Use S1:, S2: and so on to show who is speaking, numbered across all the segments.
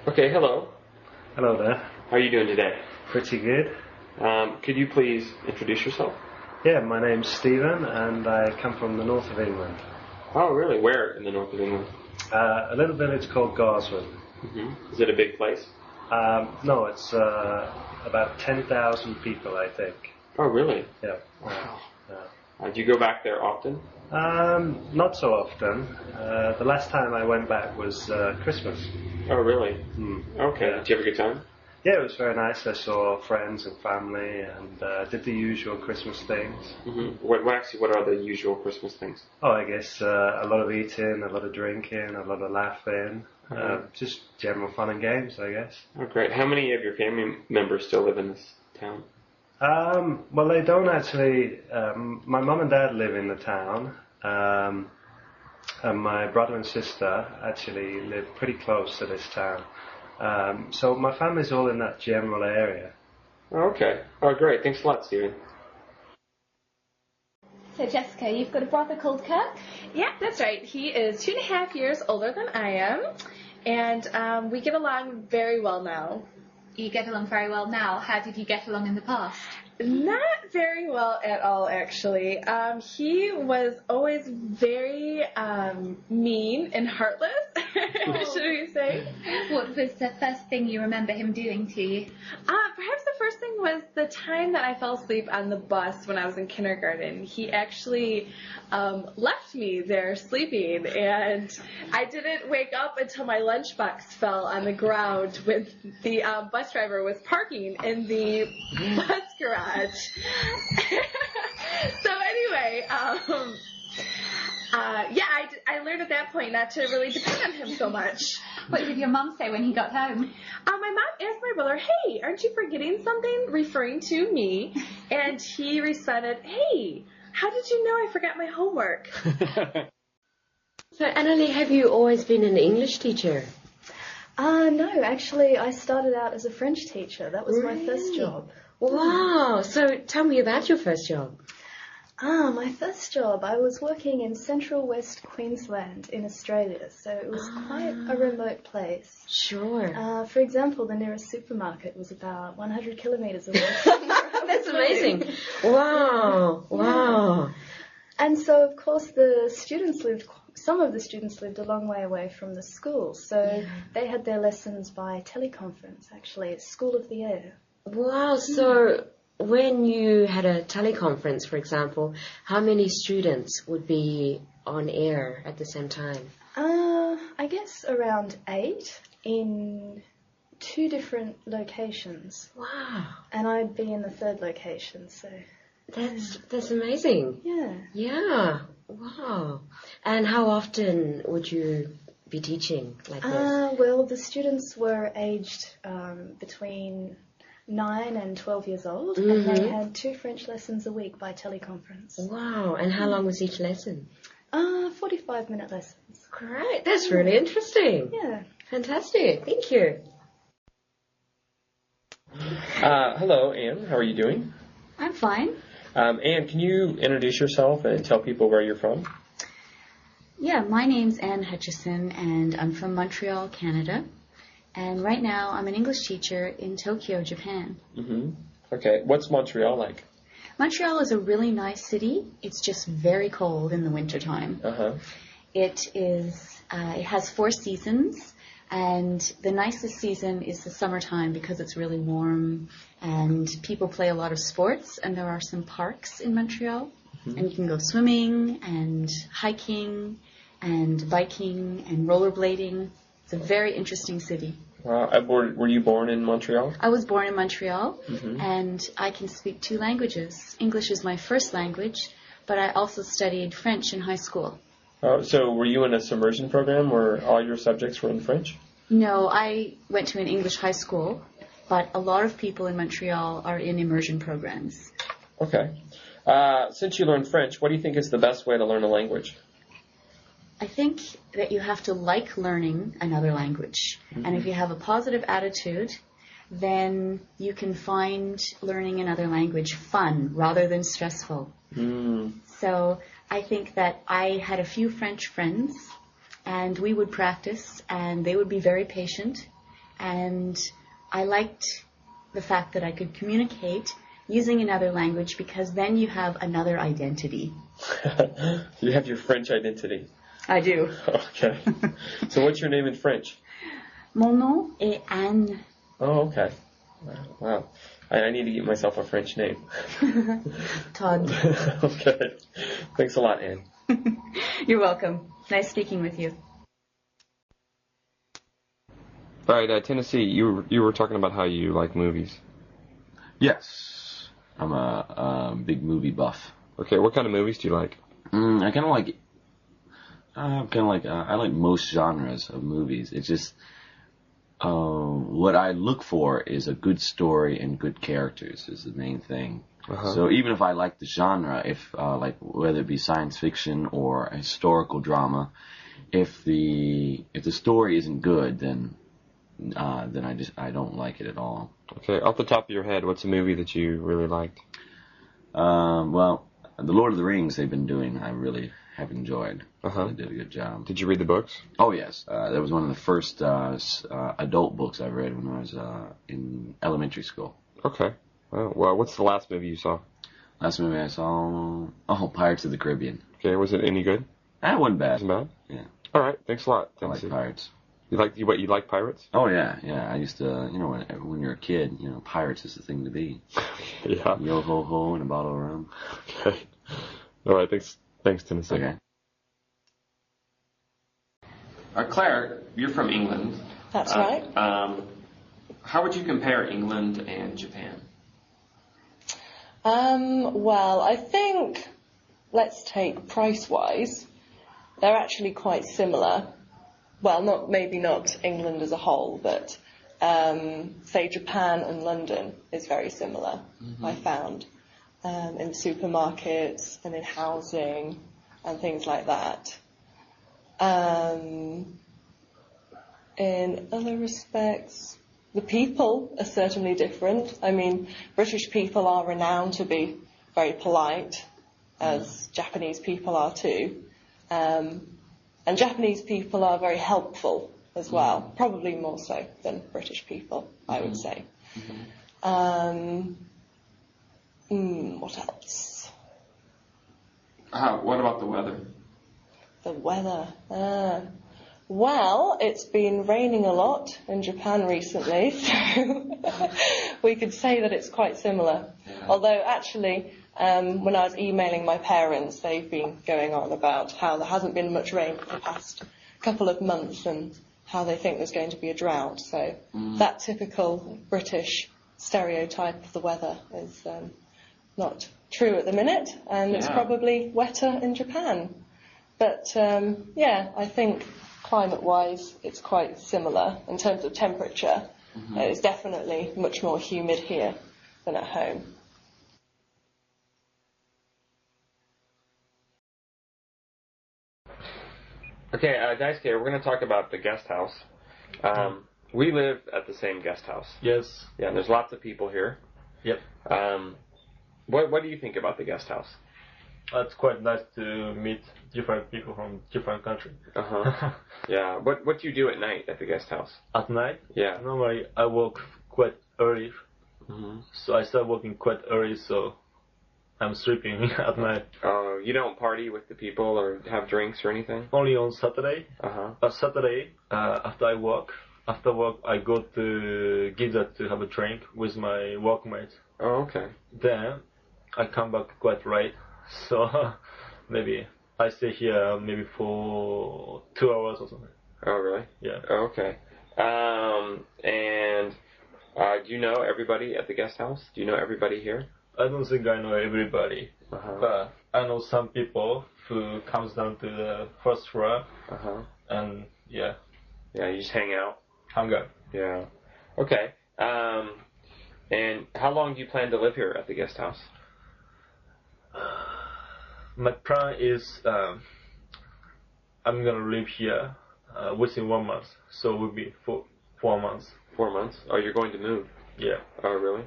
S1: Okay, hello.
S2: Hello there.
S1: How are you doing today?
S2: Pretty good.
S1: Could you please introduce yourself?
S2: Yeah, my name's Stephen and I come from the north of England.
S1: Oh, really? Where in the north of England?
S2: A little village called Gosford.
S1: Is it a big place?
S2: No, it's about 10,000 people, I think.
S1: Oh, really?
S2: Yeah.
S1: Wow.
S2: Yeah.
S1: Do you go back there often?
S2: Not so often. The last time I went back was Christmas.
S1: Oh, really? Okay.
S2: Yeah.
S1: Did you have a good time?
S2: Yeah, it was very nice. I saw friends and family and did the usual Christmas things.
S1: What are the usual Christmas things?
S2: Oh, I guess a lot of eating, a lot of drinking, a lot of laughing, just general fun and games, I guess.
S1: Oh, great. How many of your family members still live in this town?
S2: Well, they don't actually. My mum and dad live in the town, and my brother and sister actually live pretty close to this town. So my family's all in that general area.
S1: Oh, okay. Oh, great. Thanks a lot, Stephen.
S3: So Jessica, you've got a brother called Kirk?
S4: Yeah, that's right. He is 2.5 years older than I am, and we get along very well now.
S3: You get along very well now. How did you get along in the past?
S4: Not very well at all, actually. He was always very mean and heartless, should we say.
S3: What was the first thing you remember him doing to you?
S4: Perhaps the first thing was the time that I fell asleep on the bus when I was in kindergarten. He actually left me there sleeping, and I didn't wake up until my lunchbox fell on the ground when the bus driver was parking in the bus garage. So anyway, I learned at that point not to really depend on him so much.
S3: What did your mum say when he got home?
S4: My mom asked my brother, "Hey, aren't you forgetting something?" referring to me, and he responded, "Hey, how did you know I forgot my homework?"
S5: So, Annalie, have you always been an English teacher?
S6: No, actually, I started out as a French teacher. That was my first job.
S5: Wow. So tell me about your first job.
S6: My first job, I was working in central west Queensland in Australia, so it was quite a remote place.
S5: Sure.
S6: For example, the nearest supermarket was about 100 kilometres away.
S5: That's amazing. Wow. Wow.
S6: And so, of course, some of the students lived a long way away from the school, so they had their lessons by teleconference, actually, at School of the Air.
S5: Wow. So when you had a teleconference, for example, how many students would be on air at the same time?
S6: I guess around 8 in 2 different locations.
S5: Wow.
S6: And I'd be in the 3rd location, so...
S5: That's amazing.
S6: Yeah.
S5: Yeah. Wow. And how often would you be teaching like this?
S6: Well, the students were aged between 9 and 12 years old, and they had 2 French lessons a week by teleconference.
S5: Wow. And how long was each lesson?
S6: 45-minute lessons.
S5: Great. That's really interesting.
S6: Yeah.
S5: Fantastic. Thank you.
S1: Hello, Anne. How are you doing?
S3: I'm fine.
S1: Anne, can you introduce yourself and tell people where you're from?
S7: Yeah, my name's Anne Hutchison, and I'm from Montreal, Canada. And right now, I'm an English teacher in Tokyo, Japan.
S1: Okay. What's Montreal like?
S7: Montreal is a really nice city. It's just very cold in the wintertime. It has 4 seasons, and the nicest season is the summertime because it's really warm, and people play a lot of sports, and there are some parks in Montreal, and you can go swimming and hiking and biking and rollerblading. It's a very interesting city.
S1: Were you born in Montreal?
S7: I was born in Montreal, and I can speak 2 languages. English is my first language, but I also studied French in high school.
S1: So were you in a submersion program where all your subjects were in French?
S7: No, I went to an English high school, but a lot of people in Montreal are in immersion programs.
S1: Okay. Since you learned French, what do you think is the best way to learn a language?
S7: I think that you have to like learning another language. And if you have a positive attitude, then you can find learning another language fun rather than stressful. So I think that I had a few French friends, and we would practice, and they would be very patient, and I liked the fact that I could communicate using another language because then you have another identity.
S1: You have your French identity.
S7: I do.
S1: Okay. So what's your name in French?
S7: Mon nom est Anne.
S1: Oh, okay. Wow. I need to get myself a French name.
S7: Todd.
S1: Okay. Thanks a lot, Anne.
S7: You're welcome. Nice speaking with you.
S1: All right, Tennessee, you were talking about how you like movies.
S8: Yes. I'm a big movie buff.
S1: Okay, what kind of movies do you like?
S8: I like most genres of movies. It's just what I look for is a good story and good characters is the main thing. Uh-huh. So even if I like the genre, if like whether it be science fiction or a historical drama, if the story isn't good, then I don't like it at all.
S1: Okay, off the top of your head, what's a movie that you really liked?
S8: Well, The Lord of the Rings they've been doing, I really have enjoyed.
S1: Uh-huh.
S8: They did a good job.
S1: Did you read the books?
S8: Oh, yes. That was one of the first adult books I read when I was in elementary school.
S1: Okay. Well, what's the last movie you saw?
S8: Last movie I saw, Pirates of the Caribbean.
S1: Okay, was it any good?
S8: That wasn't bad.
S1: Wasn't bad?
S8: Yeah.
S1: All right, thanks a lot.
S8: I like pirates.
S1: You like pirates?
S8: Oh, yeah. I used to, when you're a kid, pirates is the thing to be.
S1: Yeah.
S8: Yo ho ho and a bottle of rum.
S1: Okay. All right, thanks, Tennessee.
S8: Okay.
S1: Claire, you're from England.
S9: That's right.
S1: How would you compare England and Japan?
S9: Well, I think, let's take price-wise, they're actually quite similar. Well, maybe not England as a whole, but say Japan and London is very similar, I found, in supermarkets and in housing and things like that. In other respects, the people are certainly different. I mean, British people are renowned to be very polite, as Japanese people are too. And Japanese people are very helpful as well, probably more so than British people, I would say. What else?
S1: What about the weather?
S9: The weather. Well, it's been raining a lot in Japan recently, so we could say that it's quite similar. Yeah. Although, actually, when I was emailing my parents, they've been going on about how there hasn't been much rain for the past couple of months and how they think there's going to be a drought. So that typical British stereotype of the weather is not true at the minute, and it's probably wetter in Japan. But, I think climate-wise, it's quite similar in terms of temperature. It's definitely much more humid here than at home.
S1: Okay, Daisuke, we're going to talk about the guest house. We live at the same guest house.
S10: Yes.
S1: Yeah, and there's lots of people here.
S10: Yep.
S1: What do you think about the guest house?
S10: It's quite nice to meet different people from different countries.
S1: Yeah. What do you do at night at the guest house?
S10: At night?
S1: Yeah.
S10: Normally I work quite early. So I start working quite early, so I'm sleeping at night.
S1: Oh, you don't party with the people or have drinks or anything?
S10: Only on Saturday. Saturday, after work, I go to Giza to have a drink with my workmates.
S1: Oh, okay.
S10: Then I come back quite late. So maybe I stay here maybe for 2 hours or something.
S1: Oh, really?
S10: Yeah.
S1: Oh, okay. And do you know everybody at the guest house? Do you know everybody here?
S10: I don't think I know everybody, but I know some people who comes down to the first floor, and yeah,
S1: you just hang out.
S10: Hang out.
S1: Yeah. Okay. And how long do you plan to live here at the guest house?
S10: My plan is I'm gonna live here within 1 month, so it will be 4 months.
S1: 4 months? Oh, you're going to move?
S10: Yeah.
S1: Oh, really?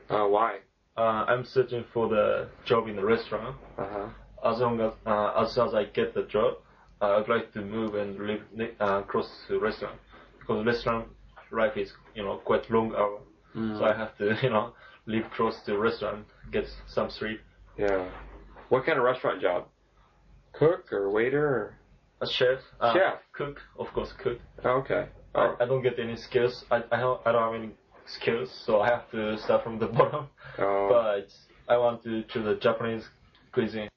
S1: Why?
S10: I'm searching for the job in the restaurant. As soon as I get the job, I'd like to move and live close to the restaurant, because the restaurant life is, quite long hour. So I have to, live close to restaurant, get some sleep.
S1: Yeah. What kind of restaurant job? Cook or waiter? Or?
S10: A chef.
S1: Chef.
S10: Cook, of course, cook.
S1: Okay.
S10: I don't get any skills. I don't have any skills, so I have to start from the bottom.
S1: Oh.
S10: But I want to choose the Japanese cuisine.